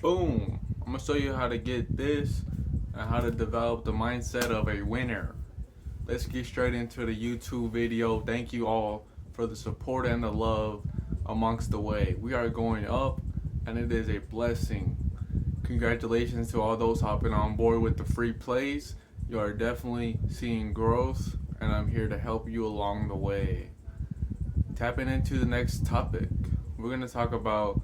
Boom! I'm gonna show you how to get this and how to develop the mindset of a winner. Let's get straight into the YouTube video. Thank you all for the support and the love amongst the way. We are going up and it is a blessing. Congratulations to all those hopping on board with the free plays. You are definitely seeing growth and I'm here to help you along the way. Tapping into the next topic, we're going to talk about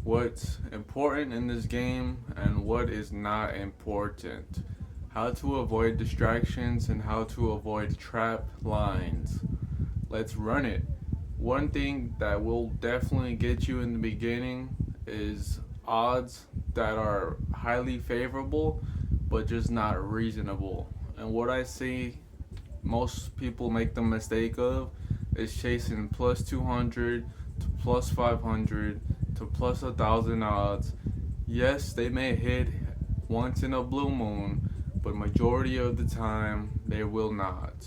what's important in this game and what is not important, how to avoid distractions and how to avoid trap lines. Let's run it. One thing that will definitely get you in the beginning is odds that are highly favorable but just not reasonable. And what I see most people make the mistake of is chasing plus 200 to plus 500 to plus 1,000 odds. Yes, they may hit once in a blue moon, but majority of the time they will not.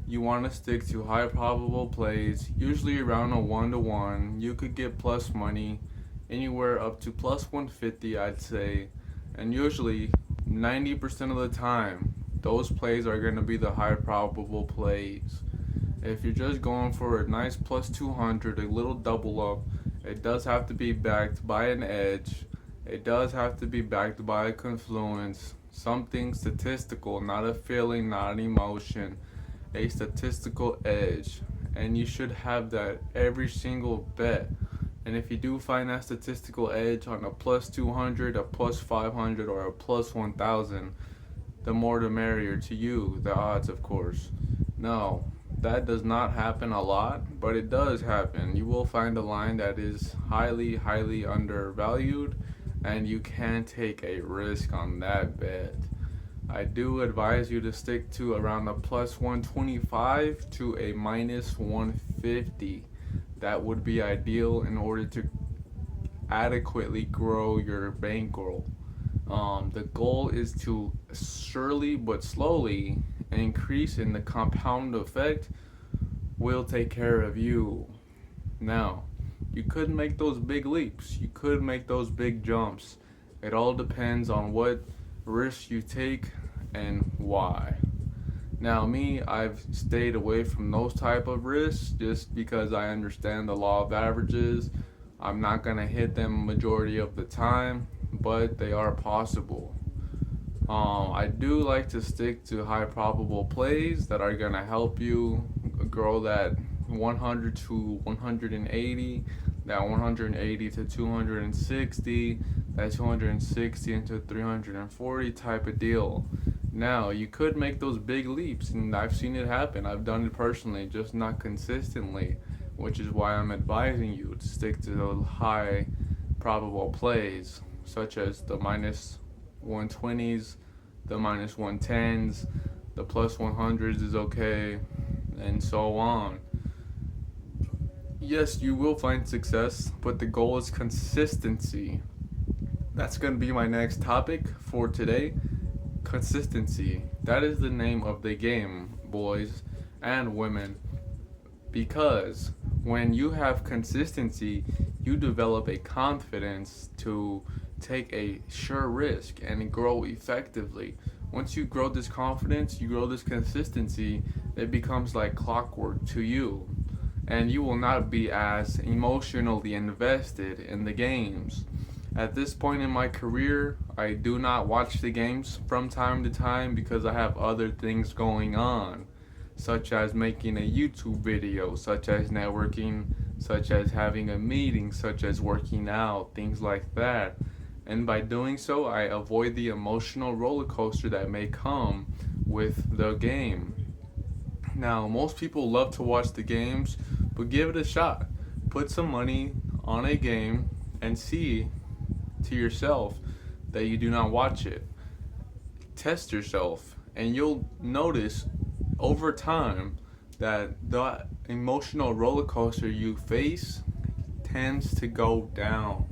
You want to stick to high probable plays, usually around a 1-to-1. You could get plus money anywhere up to plus 150, I'd say, and usually 90% of the time those plays are going to be the high probable plays. If you're just going for a nice plus 200, a little double up, it does have to be backed by an edge. It does have to be backed by a confluence, something statistical, not a feeling, not an emotion, a statistical edge. And you should have that every single bet. And if you do find that statistical edge on a plus 200, a plus 500, or a plus 1,000, the more the merrier to you, the odds, of course. No, that does not happen a lot, but it does happen. You will find a line that is highly, highly undervalued, and you can take a risk on that bet. I do advise you to stick to around a plus 125 to a minus 150. That would be ideal in order to adequately grow your bankroll. The goal is to surely but slowly increase in the compound effect will take care of you. Now, you could make those big leaps, you could make those big jumps. It all depends on what risks you take and why. Now me, I've stayed away from those type of risks just because I understand the law of averages. I'm not gonna hit them majority of the time, but they are possible. I do like to stick to high probable plays that are gonna help you grow that 100 to 180, that 180 to 260, that 260 into 340 type of deal. Now, you could make those big leaps, and I've seen it happen. I've done it personally, just not consistently, which is why I'm advising you to stick to those high probable plays, such as the minus 120s, the minus 110s, the plus 100s is okay, and so on. Yes, you will find success, but the goal is consistency. That's going to be my next topic for today. Consistency. That is the name of the game, boys and women. Because when you have consistency, you develop a confidence to take a sure risk and grow effectively. Once you grow this confidence, you grow this consistency, it becomes like clockwork to you. And you will not be as emotionally invested in the games. At this point in my career, I do not watch the games from time to time because I have other things going on, such as making a YouTube video, such as networking, such as having a meeting, such as working out, things like that. And by doing so, I avoid the emotional roller coaster that may come with the game. Now, most people love to watch the games, but give it a shot. Put some money on a game and see to yourself that you do not watch it. Test yourself, and you'll notice over time that the emotional roller coaster you face tends to go down.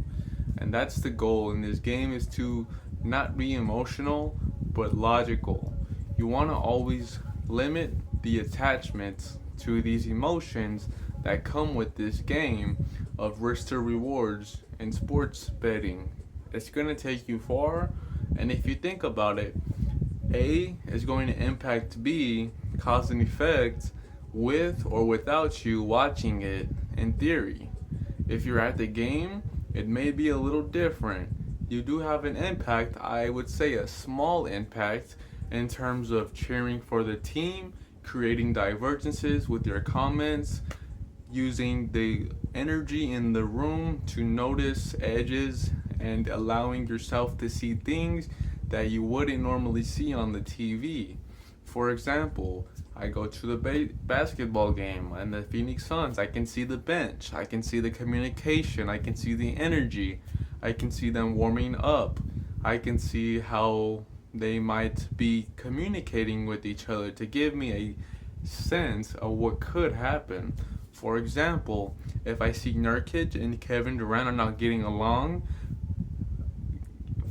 And that's the goal in this game, is to not be emotional but logical. You want to always limit the attachments to these emotions that come with this game of risk to rewards in sports betting. It's going to take you far. And if you think about it, A is going to impact B, cause and effect, with or without you watching it, in theory. If you're at the game, it may be a little different. You do have an impact, I would say a small impact, in terms of cheering for the team, creating divergences with your comments, using the energy in the room to notice edges and allowing yourself to see things that you wouldn't normally see on the TV. For example, I go to the basketball game and the Phoenix Suns. I can see the bench, I can see the communication, I can see the energy, I can see them warming up, I can see how they might be communicating with each other to give me a sense of what could happen. For example, if I see Nurkic and Kevin Durant are not getting along,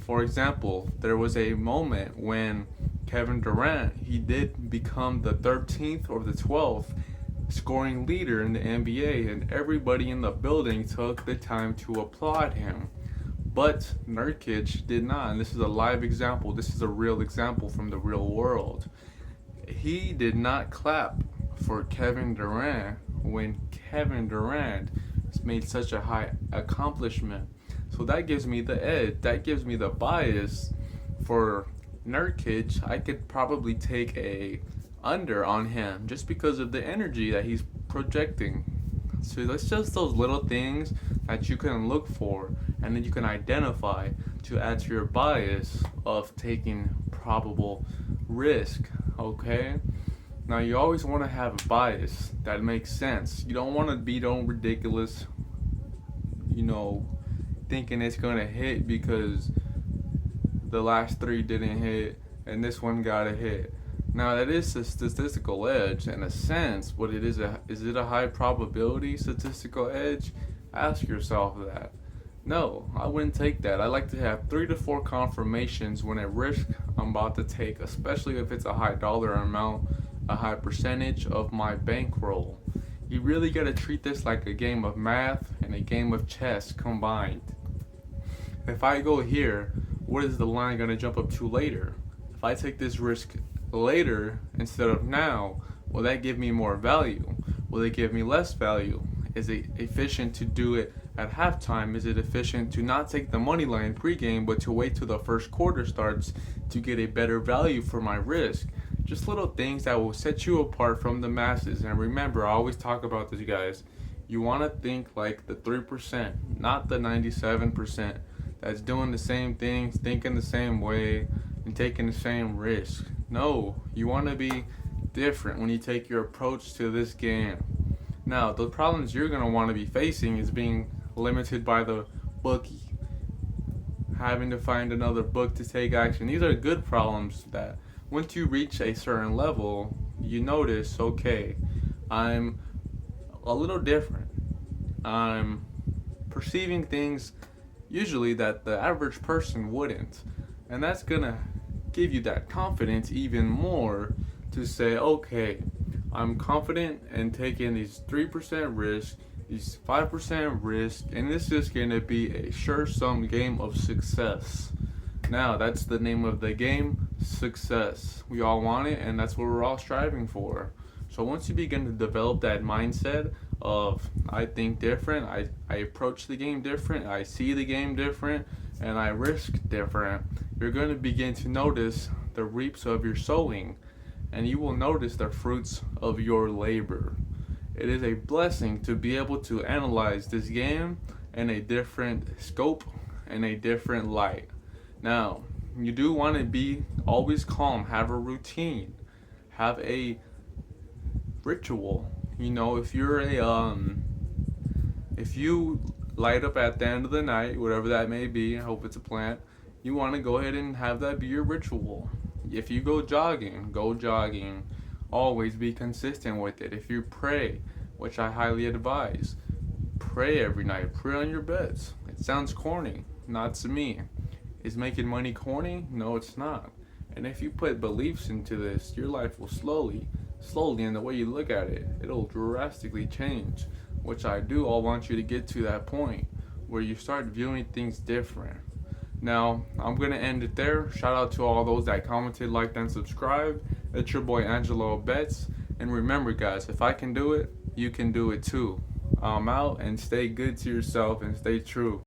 for example, there was a moment when Kevin Durant, he did become the 13th or the 12th scoring leader in the NBA, and everybody in the building took the time to applaud him. But Nurkic did not, and this is a live example, this is a real example from the real world. He did not clap for Kevin Durant when Kevin Durant made such a high accomplishment. So that gives me the edge, that gives me the bias for Nurkic. I could probably take a under on him just because of the energy that he's projecting. So that's just those little things that you can look for and then you can identify to add to your bias of taking probable risk, okay? Now you always want to have a bias that makes sense. You don't want to be ridiculous, thinking it's going to hit because the last three didn't hit and this one got a hit. Now that is a statistical edge in a sense, but is it a high probability statistical edge? Ask yourself that. No, I wouldn't take that. I like to have 3 to 4 confirmations when a risk I'm about to take, especially if it's a high dollar amount, a high percentage of my bankroll. You really gotta treat this like a game of math and a game of chess combined. If I go here, what is the line gonna jump up to later? If I take this risk later instead of now, will that give me more value? Will it give me less value? Is it efficient to do it at halftime? Is it efficient to not take the money line pregame but to wait till the first quarter starts to get a better value for my risk? Just little things that will set you apart from the masses. And remember, I always talk about this, guys. You want to think like the 3%, not the 97% that's doing the same things, thinking the same way, and taking the same risk. No, you want to be different when you take your approach to this game. Now, the problems you're going to want to be facing is being limited by the bookie, having to find another book to take action. These are good problems that once you reach a certain level, you notice, okay, I'm a little different. I'm perceiving things usually that the average person wouldn't. And that's going to give you that confidence even more to say, okay, I'm confident in taking these 3% risk, these 5% risk, and this is going to be a sure sum game of success. Now, that's the name of the game, success. We all want it, and that's what we're all striving for. So once you begin to develop that mindset of, I think different, I approach the game different, I see the game different, and I risk different, you're going to begin to notice the reaps of your sowing, and you will notice the fruits of your labor. It is a blessing to be able to analyze this game in a different scope and a different light. Now, you do want to be always calm, have a routine, have a ritual. If you're if you light up at the end of the night, whatever that may be, I hope it's a plant, you want to go ahead and have that be your ritual. If you go jogging, go jogging. Always be consistent with it. If you pray, which I highly advise, pray every night. Pray on your beds. It sounds corny, not to me. Is making money corny? No, it's not. And if you put beliefs into this, your life will slowly, in the way you look at it, it'll drastically change. Which I want you to get to that point where you start viewing things different. Now, I'm going to end it there. Shout out to all those that commented, liked, and subscribed. It's your boy Angelo Bets. And remember, guys, if I can do it, you can do it too. I'm out, and stay good to yourself and stay true.